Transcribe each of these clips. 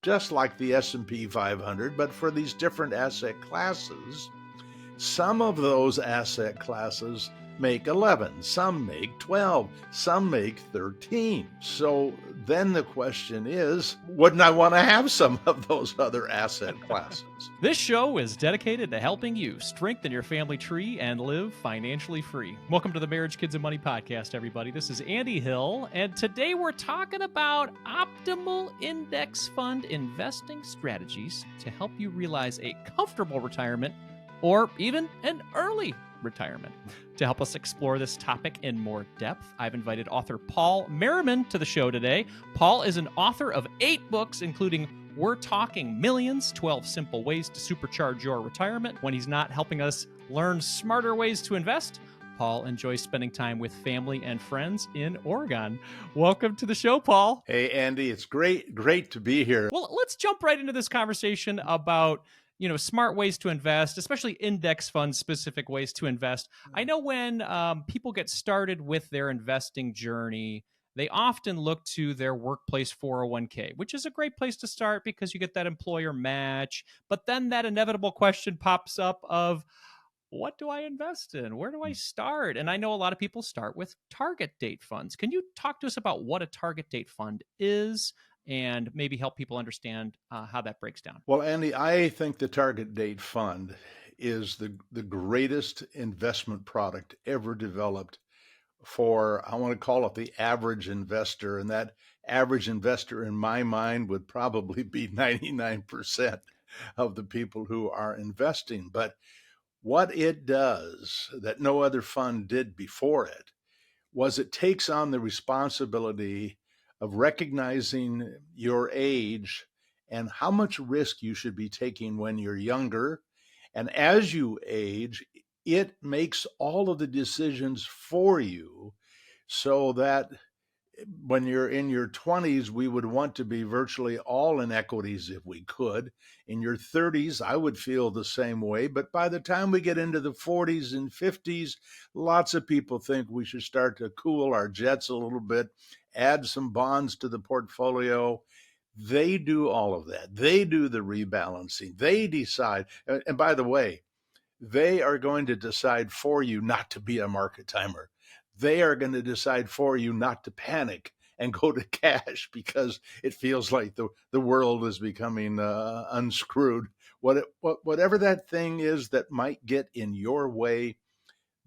just like the S&P 500, but for these different asset classes. Some of those asset classes make 11, some make 12, some make 13. So then the question is, wouldn't I want to have some of those other asset classes? This show is dedicated to helping you strengthen your family tree and live financially free. Welcome to the Marriage, Kids, and Money podcast, everybody. This is Andy Hill, and today we're talking about optimal index fund investing strategies to help you realize a comfortable retirement or even an early retirement. To help us explore this topic in more depth, I've invited author Paul Merriman to the show today. Paul is an author of 8 books, including We're Talking Millions, 12 Simple Ways to Supercharge Your Retirement. When he's not helping us learn smarter ways to invest, Paul enjoys spending time with family and friends in Oregon. Welcome to the show, Paul. Hey, Andy, it's great to be here. Well, let's jump right into this conversation about smart ways to invest, especially index fund specific ways to invest. I know when people get started with their investing journey, they often look to their workplace 401k, which is a great place to start because you get that employer match. But then that inevitable question pops up of, what do I invest in? Where do I start? And I know a lot of people start with target date funds. Can you talk to us about what a target date fund is and maybe help people understand how that breaks down? Well, Andy, I think the target date fund is the greatest investment product ever developed for, I want to call it the average investor. And that average investor in my mind would probably be 99% of the people who are investing. But what it does that no other fund did before it was it takes on the responsibility of recognizing your age and how much risk you should be taking when you're younger. And as you age, it makes all of the decisions for you so that when you're in your 20s, we would want to be virtually all in equities if we could. In your 30s, I would feel the same way. But by the time we get into the 40s and 50s, lots of people think we should start to cool our jets a little bit, add some bonds to the portfolio. They do all of that. They do the rebalancing. They decide. And by the way, they are going to decide for you not to be a market timer. They are going to decide for you not to panic and go to cash because it feels like the world is becoming unscrewed. Whatever that thing is that might get in your way,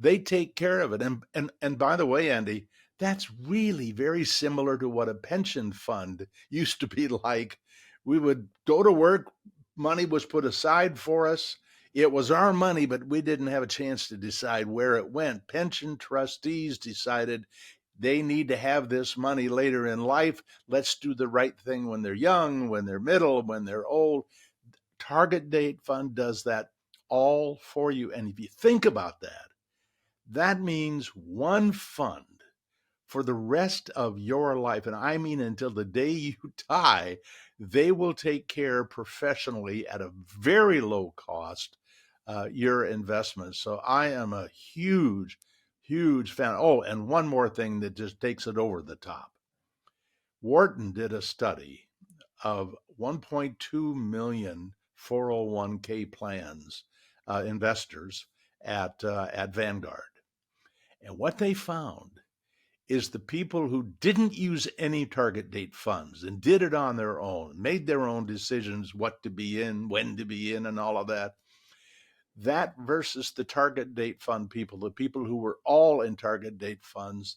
they take care of it. And by the way, Andy, that's really very similar to what a pension fund used to be like. We would go to work, money was put aside for us. It was our money, but we didn't have a chance to decide where it went. Pension trustees decided they need to have this money later in life. Let's do the right thing when they're young, when they're middle, when they're old. Target date fund does that all for you. And if you think about that, that means one fund for the rest of your life. And I mean, until the day you die, they will take care professionally at a very low cost your investments. So I am a huge fan. Oh, and one more thing that just takes it over the top. Wharton did a study of 1.2 million 401k plans, investors at Vanguard. And what they found is the people who didn't use any target date funds and did it on their own, made their own decisions, what to be in, when to be in, and all of that. That versus the target date fund people, the people who were all in target date funds,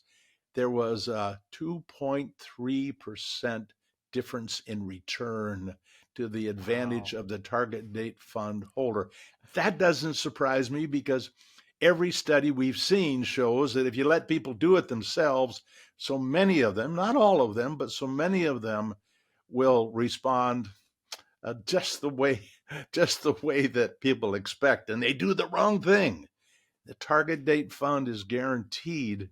there was a 2.3% difference in return to the advantage of the target date fund holder. That doesn't surprise me because every study we've seen shows that if you let people do it themselves, so many of them, not all of them, but so many of them will respond just the way that people expect, and they do the wrong thing. The target date fund is guaranteed,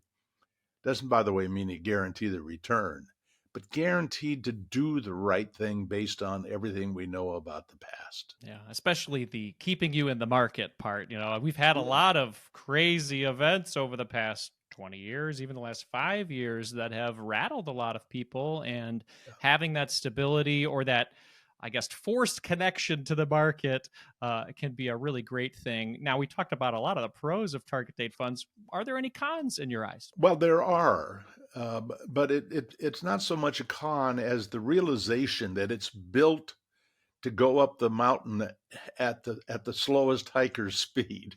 doesn't, by the way, mean you guarantee the return, but guaranteed to do the right thing based on everything we know about the past. Yeah, especially the keeping you in the market part. We've had a lot of crazy events over the past 20 years, even the last 5 years, that have rattled a lot of people, and having that stability or that I guess, forced connection to the market can be a really great thing. Now, we talked about a lot of the pros of target date funds. Are there any cons in your eyes? Well, there are, but it's not so much a con as the realization that it's built to go up the mountain at the slowest hiker's speed.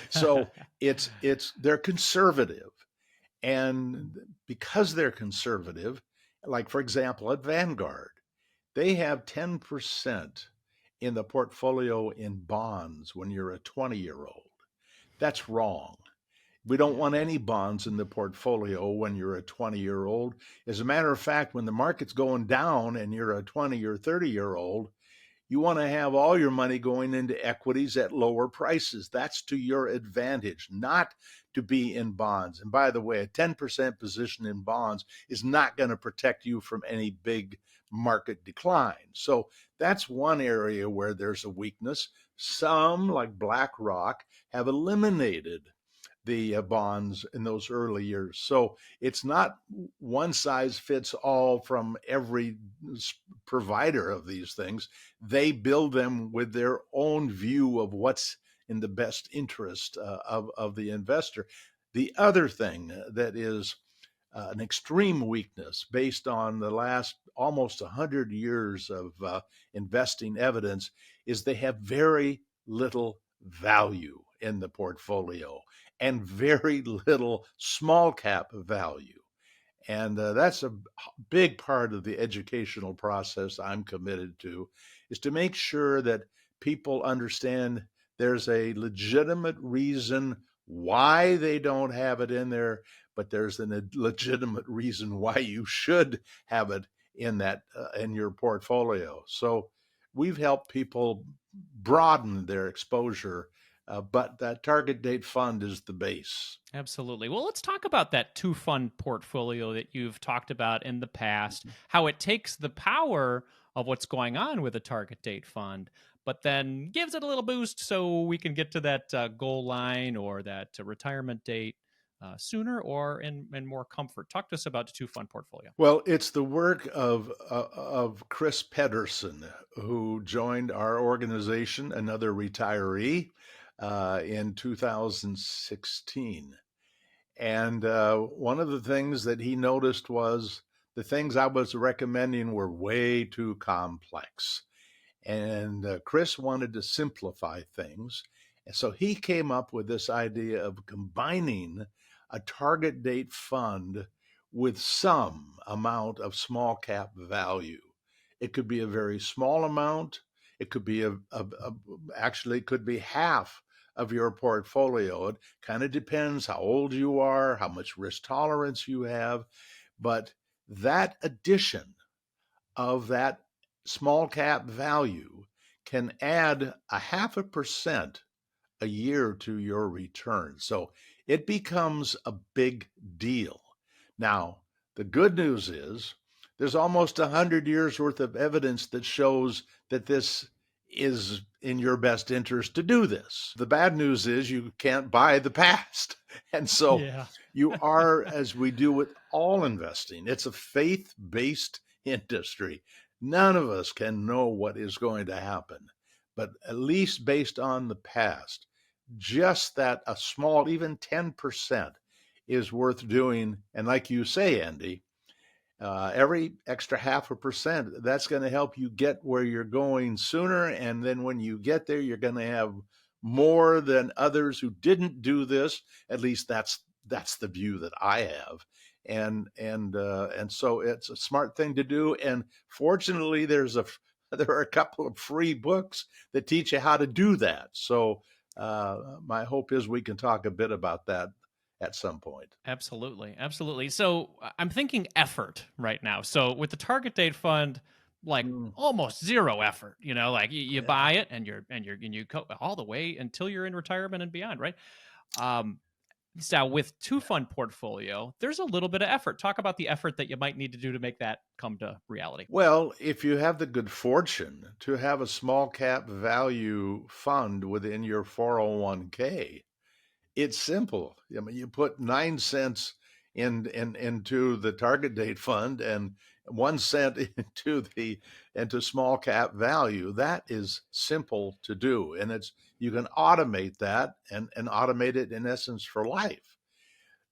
So they're conservative, and because they're conservative, like for example at Vanguard, they have 10% in the portfolio in bonds when you're a 20-year-old. That's wrong. We don't want any bonds in the portfolio when you're a 20-year-old. As a matter of fact, when the market's going down and you're a 20 or 30-year-old, you want to have all your money going into equities at lower prices. That's to your advantage, not to be in bonds. And by the way, a 10% position in bonds is not going to protect you from any big market decline. So that's one area where there's a weakness. Some, like BlackRock, have eliminated the bonds in those early years. So it's not one size fits all from every provider of these things. They build them with their own view of what's in the best interest of the investor. The other thing that is an extreme weakness based on the last almost 100 years of investing evidence is they have very little value in the portfolio and very little small cap value. And that's a big part of the educational process I'm committed to, is to make sure that people understand there's a legitimate reason why they don't have it in there, but there's a legitimate reason why you should have it in that in your portfolio. So we've helped people broaden their exposure, but that target date fund is the base. Absolutely. Well, let's talk about that two fund portfolio that you've talked about in the past, how it takes the power of what's going on with a target date fund, but then gives it a little boost so we can get to that goal line or that retirement date sooner or in more comfort. Talk to us about the two fund portfolio. Well, it's the work of Chris Pedersen, who joined our organization, another retiree, in 2016. And one of the things that he noticed was the things I was recommending were way too complex. And Chris wanted to simplify things. And so he came up with this idea of combining a target date fund with some amount of small cap value. It could be a very small amount. It could be actually it could be half of your portfolio. It kind of depends how old you are, how much risk tolerance you have. But that addition of that small cap value can add 0.5% a year to your return. So it becomes a big deal. Now, the good news is there's almost 100 years worth of evidence that shows that this is in your best interest to do this. The bad news is you can't buy the past. And so Yeah. you are, as we do with all investing, it's a faith-based industry. None of us can know what is going to happen, but at least based on the past, just that a small, even 10% is worth doing. And like you say, Andy, every extra 0.5%, that's going to help you get where you're going sooner. And then when you get there, you're going to have more than others who didn't do this. At least that's the view that I have. And so it's a smart thing to do. And fortunately, there are a couple of free books that teach you how to do that. So my hope is we can talk a bit about that at some point. Absolutely. Absolutely. So I'm thinking effort right now. So with the target date fund, like Mm, almost zero effort, like you yeah. buy it and you go all the way until you're in retirement and beyond, right? Um, so with two fund portfolio, there's a little bit of effort. Talk about the effort that you might need to do to make that come to reality. Well, if you have the good fortune to have a small cap value fund within your 401k, it's simple. I mean, you put 9 cents into the target date fund, 1 cent into small cap value. That is simple to do, and it's you can automate that and automate it in essence for life.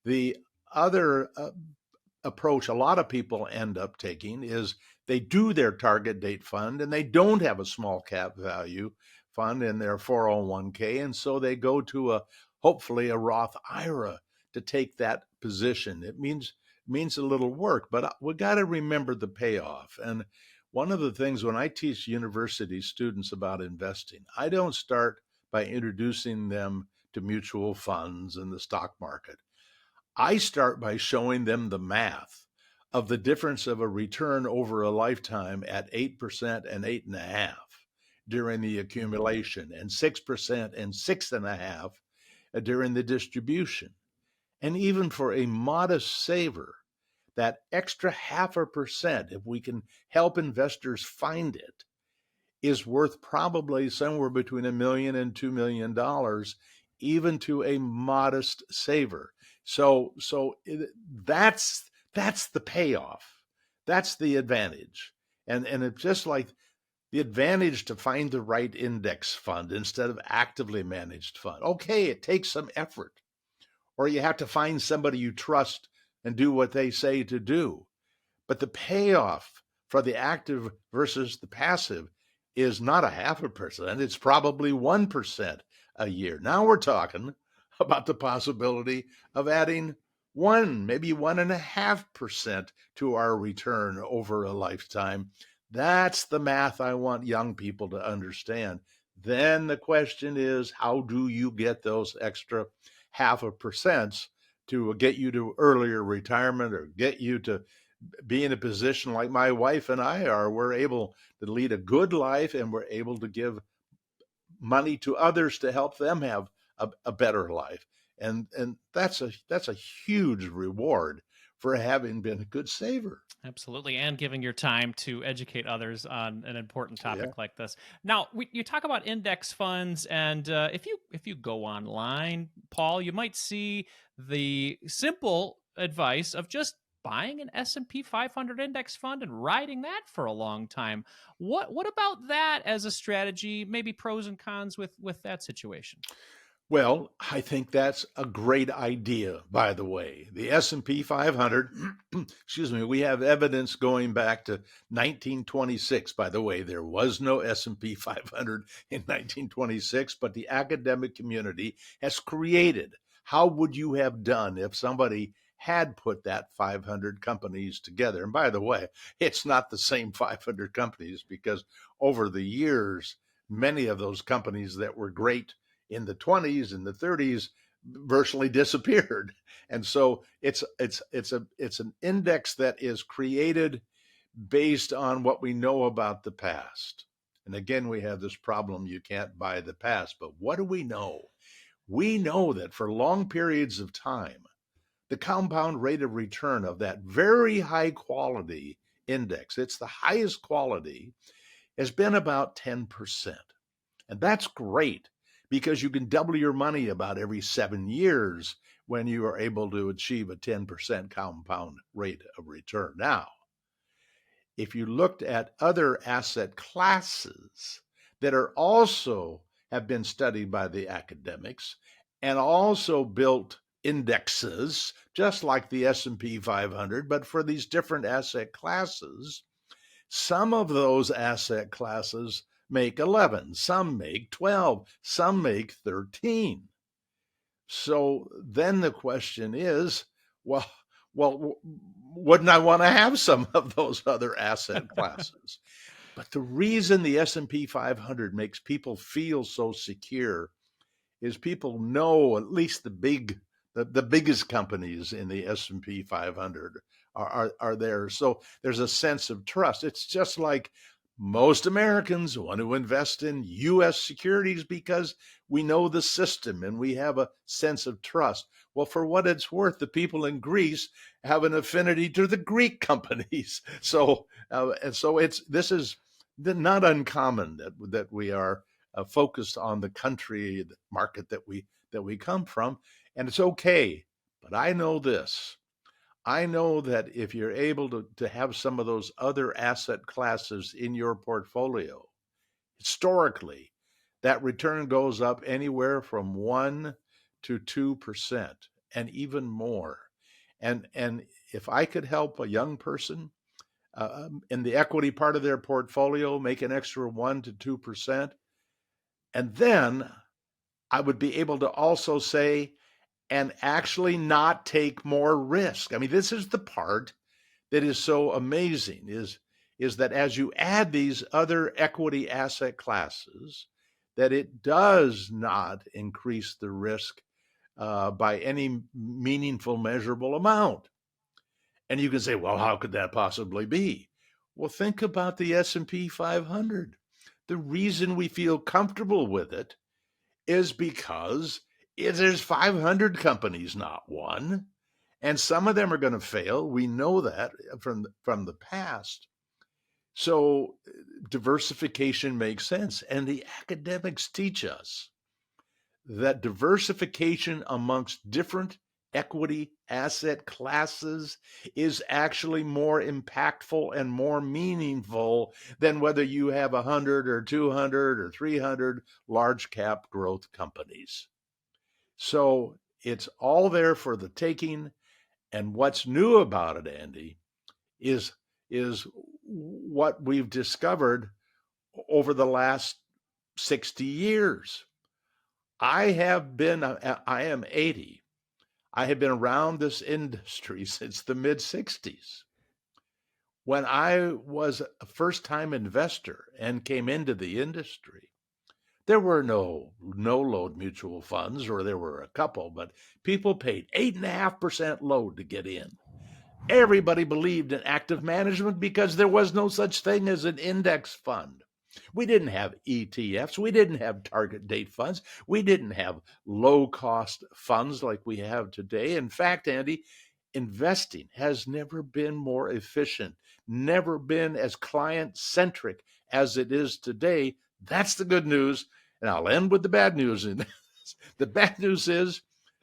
The other approach a lot of people end up taking is they do their target date fund and they don't have a small cap value fund in their 401k. And so they go to hopefully a Roth IRA to take that position. It means a little work, but we got to remember the payoff. And one of the things when I teach university students about investing, I don't start by introducing them to mutual funds and the stock market. I start by showing them the math of the difference of a return over a lifetime at 8% and 8.5% during the accumulation, and 6% and 6.5% during the distribution. And even for a modest saver, that extra 0.5%, if we can help investors find it, is worth probably somewhere between $1 million and $2 million, even to a modest saver. So that's the payoff. That's the advantage. And it's just like the advantage to find the right index fund instead of actively managed fund. Okay, it takes some effort, or you have to find somebody you trust and do what they say to do. But the payoff for the active versus the passive is not 0.5%. It's probably 1% a year. Now we're talking about the possibility of adding maybe 1.5% to our return over a lifetime. That's the math I want young people to understand. Then the question is, how do you get those extra 0.5% to get you to earlier retirement or get you to be in a position like my wife and I are? We're able to lead a good life, and we're able to give money to others to help them have a better life. And that's a huge reward for having been a good saver. Absolutely, and giving your time to educate others on an important Yeah. topic like this. Now, you talk about index funds, and if you go online, Paul, you might see the simple advice of just buying an S&P 500 index fund and riding that for a long time. What about that as a strategy? Maybe pros and cons with that situation. Well, I think that's a great idea, by the way. The S&P 500, excuse me, we have evidence going back to 1926. By the way, there was no S&P 500 in 1926, but the academic community has created. How would you have done if somebody had put that 500 companies together? And by the way, it's not the same 500 companies, because over the years, many of those companies that were great in the 20s and the 30s virtually disappeared. And so it's an index that is created based on what we know about the past. And again, we have this problem: you can't buy the past. But what do we know? We know that for long periods of time, the compound rate of return of that very high quality index, it's the highest quality, has been about 10%. And that's great, because you can double your money about every 7 years when you are able to achieve a 10% compound rate of return. Now, if you looked at other asset classes that are also have been studied by the academics and also built indexes just like the S&P 500, but for these different asset classes, some of those asset classes make 11, some make 12, some make 13. So then the question is, well, wouldn't I want to have some of those other asset classes? But the reason the S&P 500 makes people feel so secure is people know at least the biggest companies in the S&P 500 are there. So there's a sense of trust. It's just like most Americans want to invest in U.S. securities because we know the system and we have a sense of trust. Well, for what it's worth, the people in Greece have an affinity to the Greek companies. So this is not uncommon that we are focused on the country, the market that we come from, and it's okay. But I know this: I know that if you're able to have some of those other asset classes in your portfolio, historically, that return goes up anywhere from 1 to 2% and even more. And if I could help a young person in the equity part of their portfolio make an extra 1 to 2%, and then I would be able to also say, and actually not take more risk. I mean, this is the part that is so amazing is that as you add these other equity asset classes, that it does not increase the risk by any meaningful, measurable amount. And you can say, well, how could that possibly be? Well, think about the S&P 500. The reason we feel comfortable with it is because there's 500 companies, not one. And some of them are going to fail. We know that from the past. So diversification makes sense. And the academics teach us that diversification amongst different equity asset classes is actually more impactful and more meaningful than whether you have 100 or 200 or 300 large cap growth companies. So it's all there for the taking. And what's new about it, Andy, is what we've discovered over the last 60 years. I am 80. I have been around this industry since the mid 60s. When I was a first time investor and came into the industry, there were no load mutual funds, or there were a couple, but people paid 8.5% load to get in. Everybody believed in active management because there was no such thing as an index fund. We didn't have ETFs. We didn't have target date funds. We didn't have low cost funds like we have today. In fact, Andy, investing has never been more efficient, never been as client centric as it is today. That's the good news. And I'll end with the bad news. The bad news is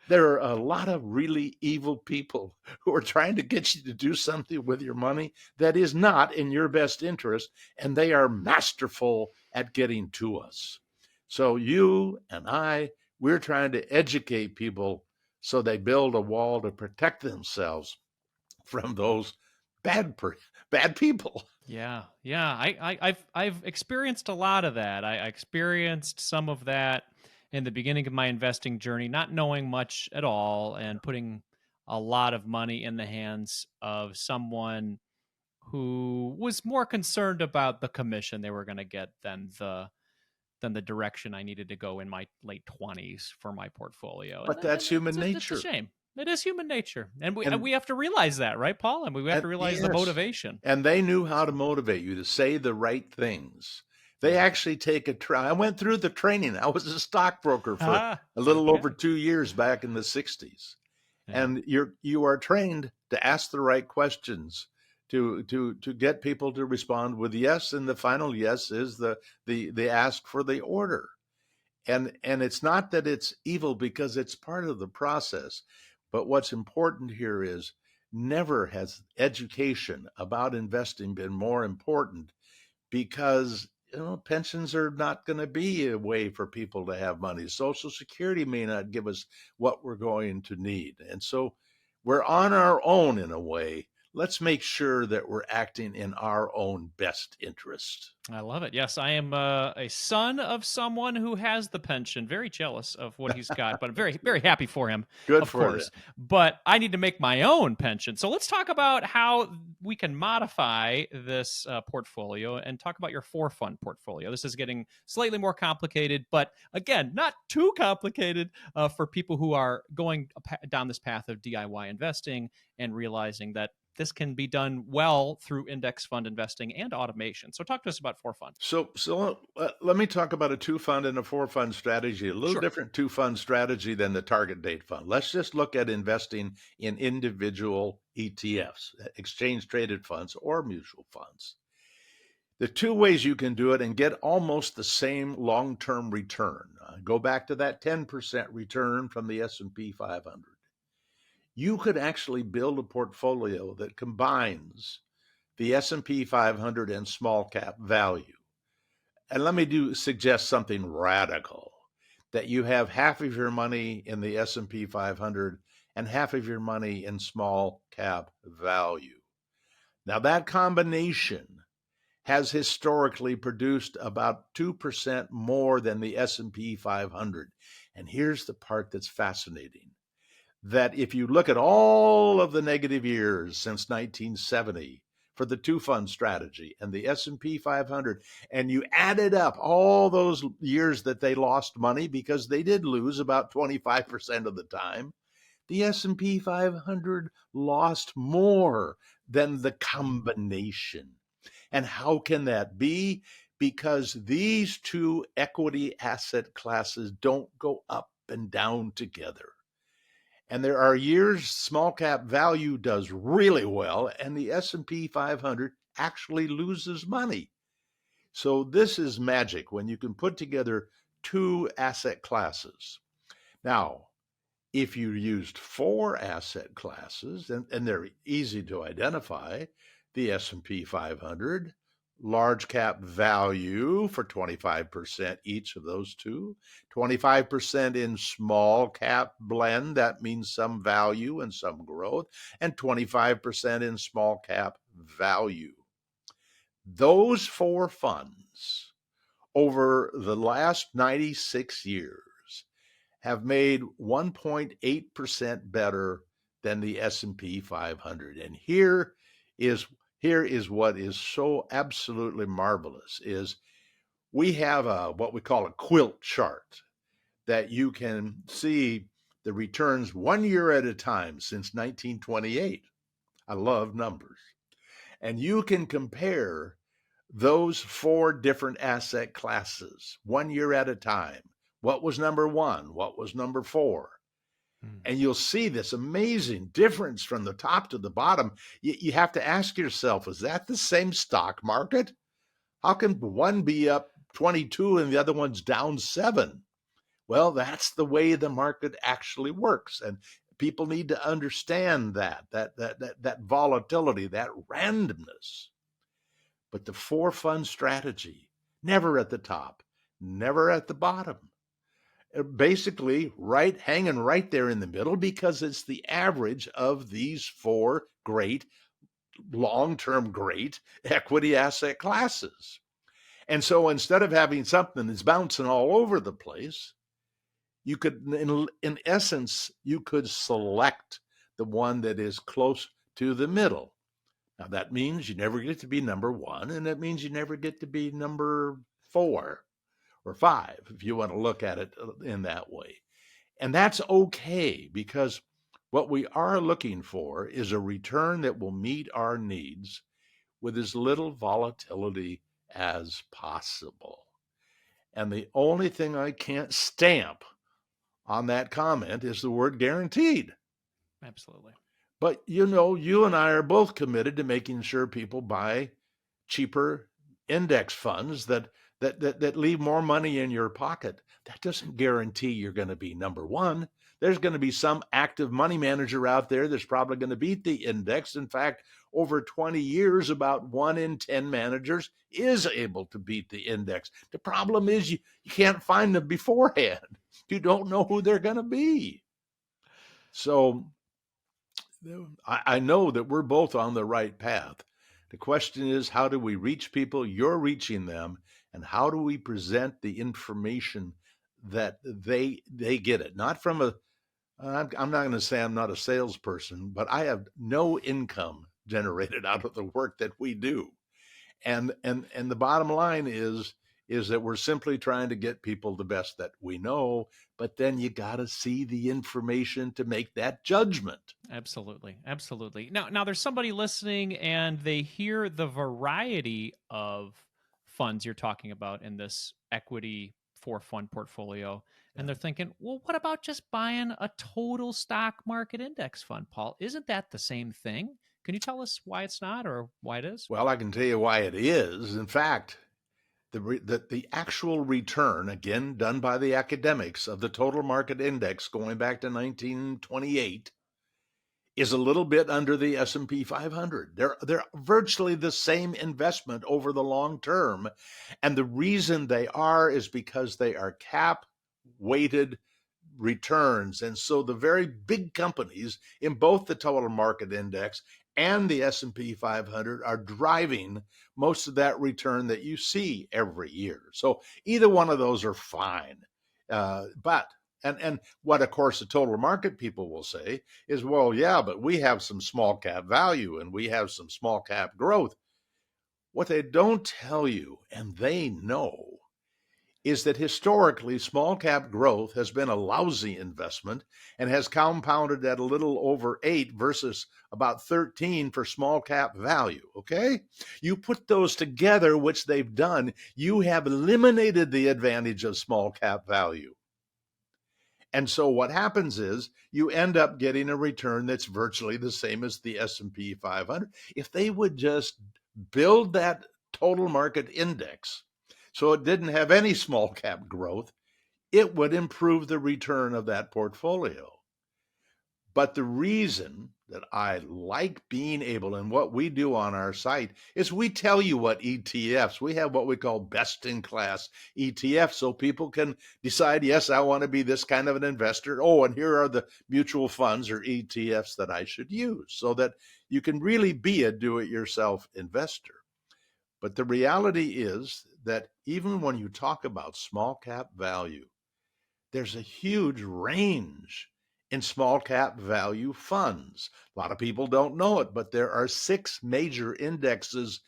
there are a lot of really evil people who are trying to get you to do something with your money that is not in your best interest, and they are masterful at getting to us. So you and we're trying to educate people so they build a wall to protect themselves from those bad people. Yeah, yeah. I've experienced a lot of that. I experienced some of that in the beginning of my investing journey, not knowing much at all and putting a lot of money in the hands of someone who was more concerned about the commission they were going to get than the direction I needed to go in my late 20s for my portfolio. But And that's human it's a nature. shame. It is human nature. And And we have to realize that, right, Paul? And we have to realize the yes, motivation. and they knew how to motivate you to say the right things. They Yeah. actually take I went through the training. I was a stockbroker for Ah, a little okay. over 2 years back in the 60s. Yeah. And you are trained to ask the right questions to get people to respond with yes, and the final yes is the ask for the order. And it's not that it's evil, because it's part of the process. But what's important here is never has education about investing been more important, because pensions are not going to be a way for people to have money. Social Security may not give us what we're going to need. And so we're on our own in a way. Let's make sure that we're acting in our own best interest. I love it. Yes, I am a son of someone who has the pension. Very jealous of what he's got, but I'm very, very happy for him, Good of for them. course. But I need to make my own pension. So let's talk about how we can modify this portfolio and talk about your fund portfolio. This is getting slightly more complicated, but again, not too complicated for people who are going down this path of DIY investing and realizing that this can be done well through index fund investing and automation. So talk to us about fund. So let me talk about a 2 fund and a 4 fund strategy. A little Sure. different 2 fund strategy than the target date fund. Let's just look at investing in individual ETFs, exchange traded funds or mutual funds. The two ways you can do it and get almost the same long-term return. Go back to that 10% return from the S&P 500. you could actually build a portfolio that combines the S&P 500 and small cap value. And let me suggest something radical, that you have half of your money in the S&P 500 and half of your money in small cap value. Now that combination has historically produced about 2% more than the S&P 500. And here's the part that's fascinating, that if you look at all of the negative years since 1970 for the two fund strategy and the S&P 500, and you added up all those years that they lost money, because they did lose about 25% of the time, the S&P 500 lost more than the combination. And how can that be? Because these two equity asset classes don't go up and down together. And there are years small cap value does really well and the S&P 500 actually loses money. So this is magic when you can put together two asset classes. Now, if you used four asset classes, and they're easy to identify, the S&P 500, large cap value for 25% each of those two, 25% in small cap blend, that means some value and some growth, and 25% in small cap value. Those four funds over the last 96 years have made 1.8% better than the S&P 500. And here is what is so absolutely marvelous is we have what we call a quilt chart that you can see the returns 1 year at a time since 1928. I love numbers. And you can compare those four different asset classes 1 year at a time. What was number one? What was number four? And you'll see this amazing difference from the top to the bottom. You have to ask yourself, is that the same stock market? How can one be up 22 and the other one's down 7? Well, that's the way the market actually works. And people need to understand that volatility, that randomness. But the four fund strategy, never at the top, never at the bottom. Basically, hanging right there in the middle, because it's the average of these four great, long-term great equity asset classes. And so instead of having something that's bouncing all over the place, you could, in essence, you could select the one that is close to the middle. Now, that means you never get to be number one, and that means you never get to be number 4 or 5, if you want to look at it in that way. And that's okay, because what we are looking for is a return that will meet our needs with as little volatility as possible. And the only thing I can't stamp on that comment is the word guaranteed. Absolutely. But you and I are both committed to making sure people buy cheaper index funds that leave more money in your pocket. That doesn't guarantee you're going to be number one. There's going to be some active money manager out there that's probably going to beat the index. In fact, over 20 years, about 1 in 10 managers is able to beat the index. The problem is you can't find them beforehand. You don't know who they're going to be. So I know that we're both on the right path. The question is, how do we reach people? You're reaching them. And how do we present the information that they get it? Not from I'm not going to say I'm not a salesperson, but I have no income generated out of the work that we do. And the bottom line is that we're simply trying to get people the best that we know, but then you got to see the information to make that judgment. Absolutely. Absolutely. Now there's somebody listening and they hear the variety of funds you're talking about in this equity 4 fund portfolio. And they're thinking, well, what about just buying a total stock market index fund, Paul? Isn't that the same thing? Can you tell us why it's not, or why it is? Well, I can tell you why it is. In fact, the actual return, again, done by the academics, of the total market index going back to 1928 is a little bit under the S&P 500. They're virtually the same investment over the long term. And the reason they are is because they are cap weighted returns. And so the very big companies in both the total market index and the S&P 500 are driving most of that return that you see every year. So either one of those are fine. But and what, of course, the total market people will say is, well, yeah, but we have some small cap value and we have some small cap growth. What they don't tell you, and they know, is that historically small cap growth has been a lousy investment and has compounded at a little over 8 versus about 13 for small cap value. Okay? You put those together, which they've done, you have eliminated the advantage of small cap value. And so what happens is you end up getting a return that's virtually the same as the S&P 500. If they would just build that total market index so it didn't have any small cap growth, it would improve the return of that portfolio. But the reason that I like being able, and what we do on our site, is we tell you what ETFs, we have what we call best in class ETFs, so people can decide, yes, I want to be this kind of an investor. Oh, and here are the mutual funds or ETFs that I should use, so that you can really be a do-it-yourself investor. But the reality is that even when you talk about small cap value, there's a huge range in small cap value funds. A lot of people don't know it, but there are 6 major indexes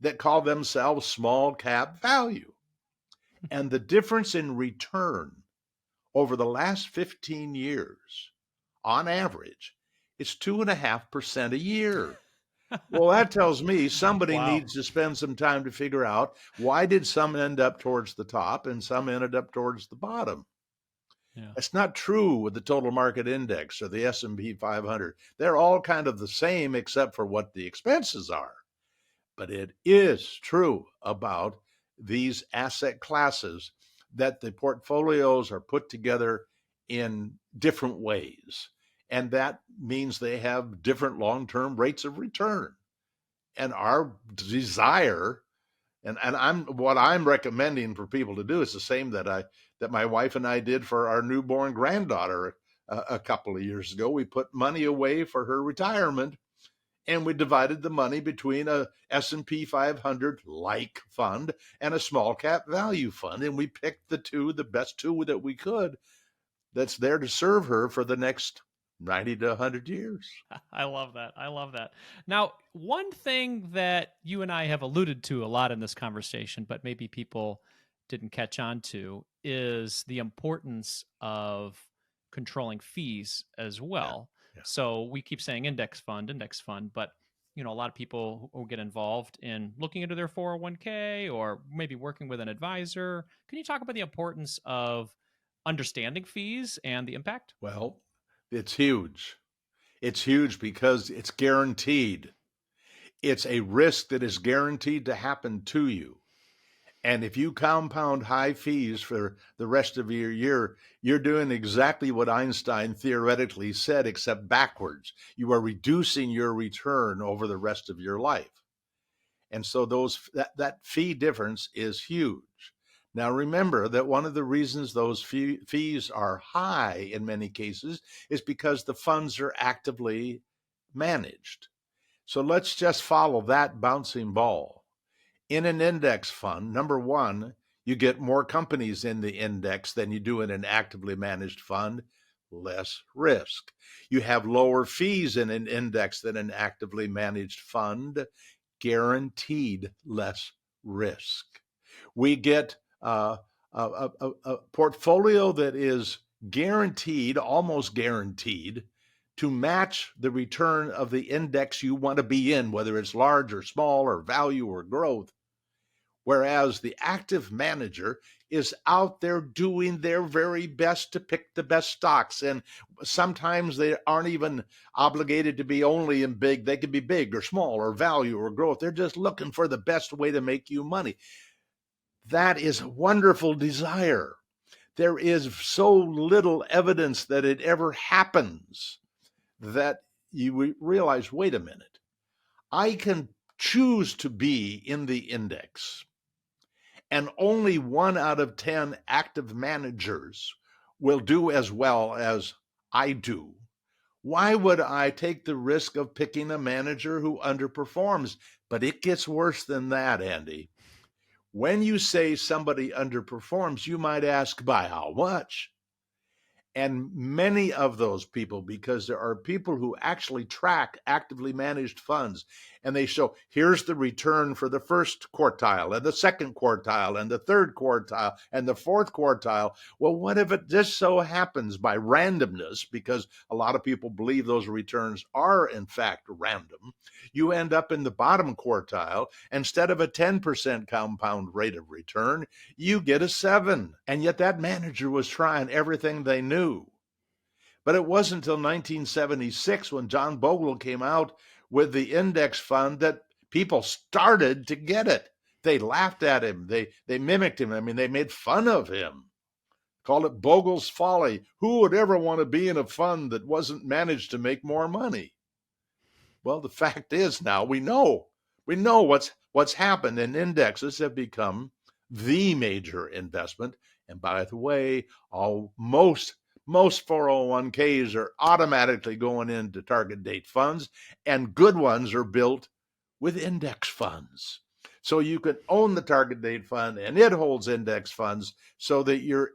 that call themselves small cap value. And the difference in return over the last 15 years, on average, is 2.5% a year. Well, that tells me somebody Wow. needs to spend some time to figure out, why did some end up towards the top and some ended up towards the bottom? Yeah. That's not true with the total market index or the S&P 500. They're all kind of the same except for what the expenses are. But it is true about these asset classes that the portfolios are put together in different ways. And that means they have different long-term rates of return. And our desire, and what I'm recommending for people to do is the same that my wife and I did for our newborn granddaughter a couple of years ago. We put money away for her retirement, and we divided the money between a S&P 500 like fund and a small cap value fund, and we picked the best two that we could, that's there to serve her for the next 90 to 100 years. I love that. I love that. Now, one thing that you and I have alluded to a lot in this conversation, but maybe people didn't catch on to, is the importance of controlling fees as well. Yeah. So we keep saying index fund, but a lot of people who get involved in looking into their 401k or maybe working with an advisor. Can you talk about the importance of understanding fees and the impact? Well, it's huge. It's huge because it's guaranteed. It's a risk that is guaranteed to happen to you. And if you compound high fees for the rest of your year, you're doing exactly what Einstein theoretically said, except backwards. You are reducing your return over the rest of your life. And so that fee difference is huge. Now, remember that one of the reasons those fees are high in many cases is because the funds are actively managed. So let's just follow that bouncing ball. In an index fund, number one, you get more companies in the index than you do in an actively managed fund, less risk. You have lower fees in an index than an actively managed fund, guaranteed less risk. We get a portfolio that is guaranteed, almost guaranteed, to match the return of the index you want to be in, whether it's large or small or value or growth. Whereas the active manager is out there doing their very best to pick the best stocks. And sometimes they aren't even obligated to be only in big. They could be big or small or value or growth. They're just looking for the best way to make you money. That is a wonderful desire. There is so little evidence that it ever happens that you realize, wait a minute, I can choose to be in the index, and only 1 out of 10 active managers will do as well as I do. Why would I take the risk of picking a manager who underperforms? But it gets worse than that, Andy. When you say somebody underperforms, you might ask, by how much? And many of those people, because there are people who actually track actively managed funds, and they show here's the return for the first quartile and the second quartile and the third quartile and the fourth quartile. Well, what if it just so happens by randomness, because a lot of people believe those returns are in fact random, you end up in the bottom quartile. Instead of a 10% compound rate of return, you get a 7. And yet that manager was trying everything they knew. But it wasn't until 1976, when John Bogle came out with the index fund, that people started to get it. They laughed at him. They mimicked him. I mean, they made fun of him, called it Bogle's folly. Who would ever want to be in a fund that wasn't managed to make more money? Well, the fact is, now we know what's happened, and indexes have become the major investment. And by the way, most 401ks are automatically going into target date funds, and good ones are built with index funds. So you can own the target date fund, and it holds index funds, so that your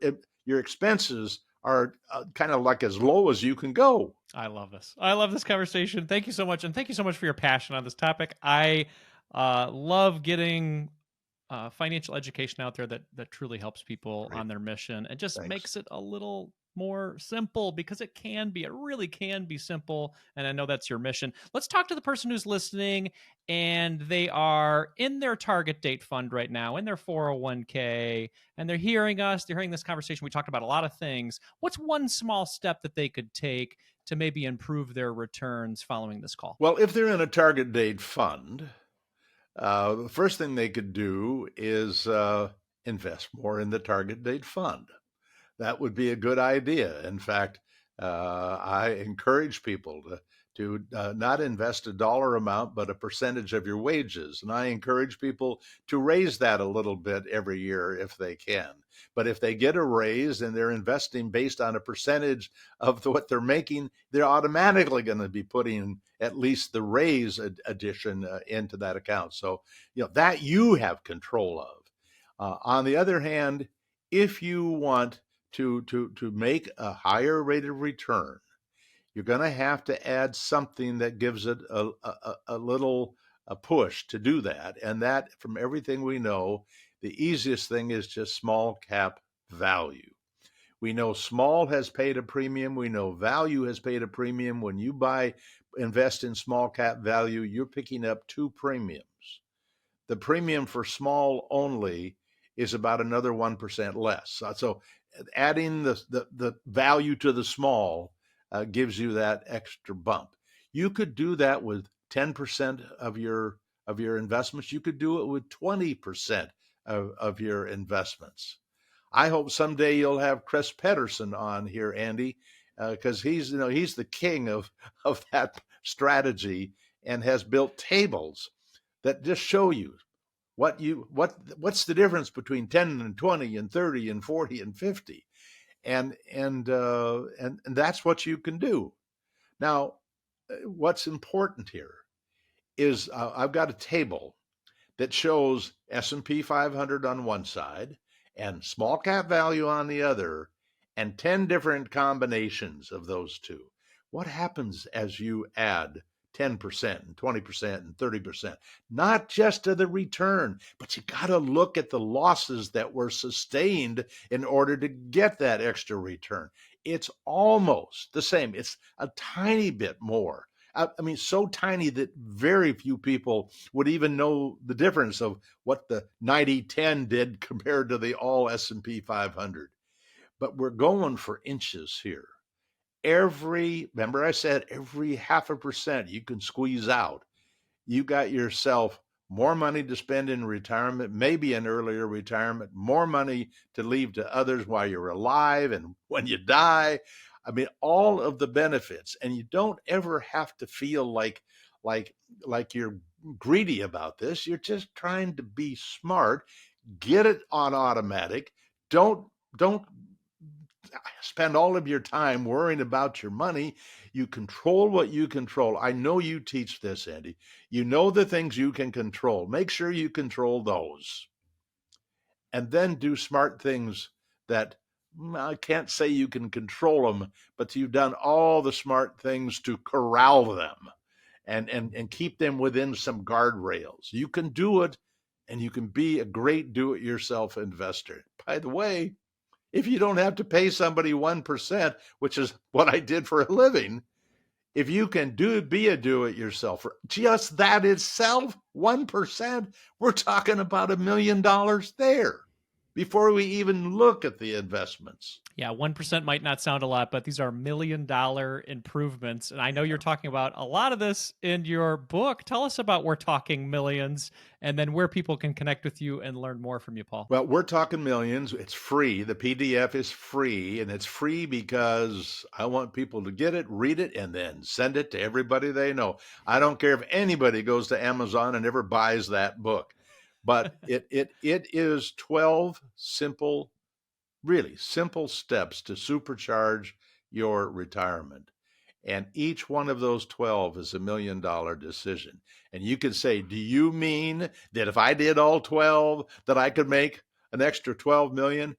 expenses are kind of like as low as you can go. I love this. I love this conversation. Thank you so much. And thank you so much for your passion on this topic. I love getting financial education out there that truly helps people Great. on their mission, and just Thanks. makes it a little more simple, because it really can be simple. And I know that's your mission. Let's talk to the person who's listening and they are in their target date fund right now, in their 401k, and they're hearing us, they're hearing this conversation. We talked about a lot of things. What's one small step that they could take to maybe improve their returns following this call? Well, if they're in a target date fund, the first thing they could do is invest more in the target date fund. That would be a good idea. In fact, I encourage people to not invest a dollar amount, but a percentage of your wages. And I encourage people to raise that a little bit every year if they can. But if they get a raise and they're investing based on a percentage of what they're making, they're automatically going to be putting at least the raise addition into that account. So, that you have control of. On the other hand, if you want to make a higher rate of return, you're going to have to add something that gives it a little push to do that. And that, from everything we know, the easiest thing is just small cap value. We know small has paid a premium. We know value has paid a premium. When you invest in small cap value, you're picking up 2 premiums. The premium for small only is about another 1% less. So adding the value to the small gives you that extra bump. You could do that with 10% of your investments. You could do it with 20% of your investments. I hope someday you'll have Chris Pedersen on here, Andy, because he's the king of that strategy, and has built tables that just show you what's the difference between 10 and 20 and 30 and 40 and 50. And that's what you can do. Now, what's important here is I've got a table that shows S&P 500 on one side and small cap value on the other, and 10 different combinations of those two. What happens as you add 10% and 20% and 30%? Not just to the return, but you got to look at the losses that were sustained in order to get that extra return. It's almost the same. It's a tiny bit more. I mean, so tiny that very few people would even know the difference of what the 90-10 did compared to the all S&P 500. But we're going for inches here. Remember I said every 0.5% you can squeeze out. You got yourself more money to spend in retirement, maybe an earlier retirement, more money to leave to others while you're alive and when you die. I mean, all of the benefits, and you don't ever have to feel like like you're greedy about this. You're just trying to be smart. Get it on automatic. Don't spend all of your time worrying about your money. You control what you control. I know you teach this, Andy. You know the things you can control. Make sure you control those. And then do smart things that I can't say you can control them, but you've done all the smart things to corral them and keep them within some guardrails. You can do it, and you can be a great do-it-yourself investor. By the way, if you don't have to pay somebody 1%, which is what I did for a living, if you can be a do-it-yourselfer, just that itself, 1%, we're talking about $1 million there before we even look at the investments. Yeah, 1% might not sound a lot, but these are $1 million improvements. And I know you're talking about a lot of this in your book. Tell us about We're Talking Millions and then where people can connect with you and learn more from you, Paul. Well, We're Talking Millions. It's free. The PDF is free, and it's free because I want people to get it, read it, and then send it to everybody they know. I don't care if anybody goes to Amazon and ever buys that book, but it is 12 simple, really simple steps to supercharge your retirement. And each one of those 12 is $1 million decision. And you could say, do you mean that if I did all 12, that I could make an extra 12 million?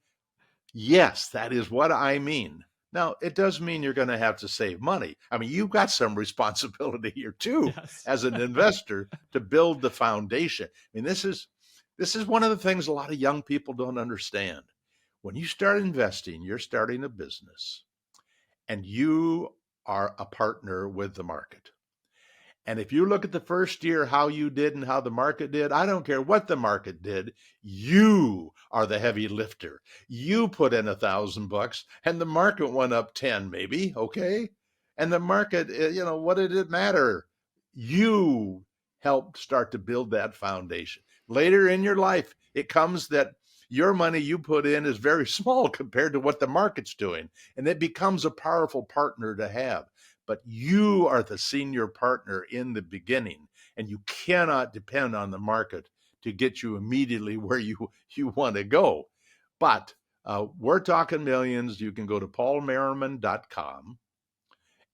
Yes, that is what I mean. Now, it does mean you're going to have to save money. I mean, you've got some responsibility here too, Yes. as an investor, to build the foundation. I mean, this is one of the things a lot of young people don't understand. When you start investing, you're starting a business, and you are a partner with the market. And if you look at the first year, how you did and how the market did, I don't care what the market did. You are the heavy lifter. You put in $1,000 and the market went up 10, maybe. Okay. And the market, what did it matter? You helped start to build that foundation. Later in your life, it comes that your money you put in is very small compared to what the market's doing. And it becomes a powerful partner to have. But you are the senior partner in the beginning, and you cannot depend on the market to get you immediately where you want to go. But We're Talking Millions. You can go to paulmerriman.com,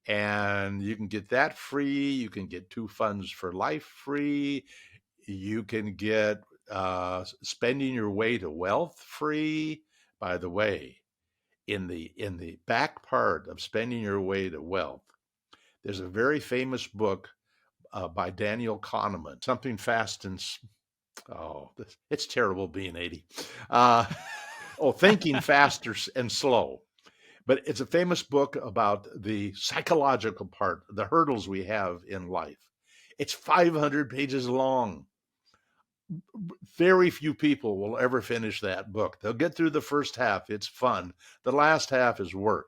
and you can get that free. You can get 2 Funds for Life free. You can get Spending Your Way to Wealth free. By the way, in the back part of Spending Your Way to Wealth, there's a very famous book by Daniel Kahneman, Something Fast and it's terrible being 80. Thinking Faster and Slow. But it's a famous book about the psychological part, the hurdles we have in life. It's 500 pages long. Very few people will ever finish that book. They'll get through the first half. It's fun. The last half is work.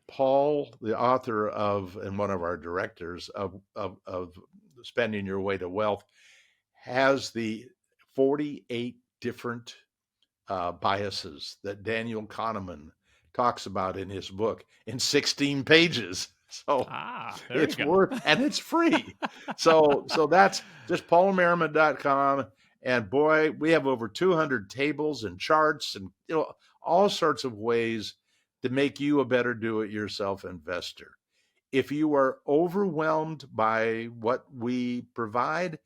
Paul, the author of, and one of our directors of Spending Your Way to Wealth, has the 48 different biases that Daniel Kahneman talks about in his book in 16 pages. So it's worth, and it's free. So that's just paulmerriman.com. And boy, we have over 200 tables and charts and all sorts of ways to make you a better do-it-yourself investor. If you are overwhelmed by what we provide,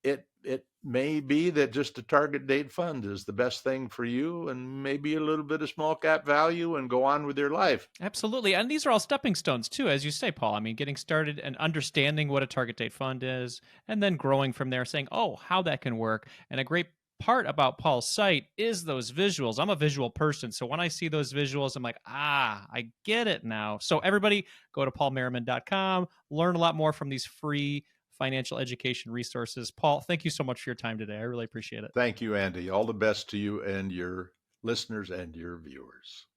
it may be that just a target date fund is the best thing for you, and maybe a little bit of small cap value, and go on with your life. Absolutely. And these are all stepping stones too, as you say, Paul. I mean, getting started and understanding what a target date fund is, and then growing from there, saying, oh, how that can work. And a great part about Paul's site is those visuals. I'm a visual person, so when I see those visuals, I'm like, I get it now. So everybody go to paulmerriman.com, learn a lot more from these free financial education resources. Paul, thank you so much for your time today. I really appreciate it. Thank you, Andy. All the best to you and your listeners and your viewers.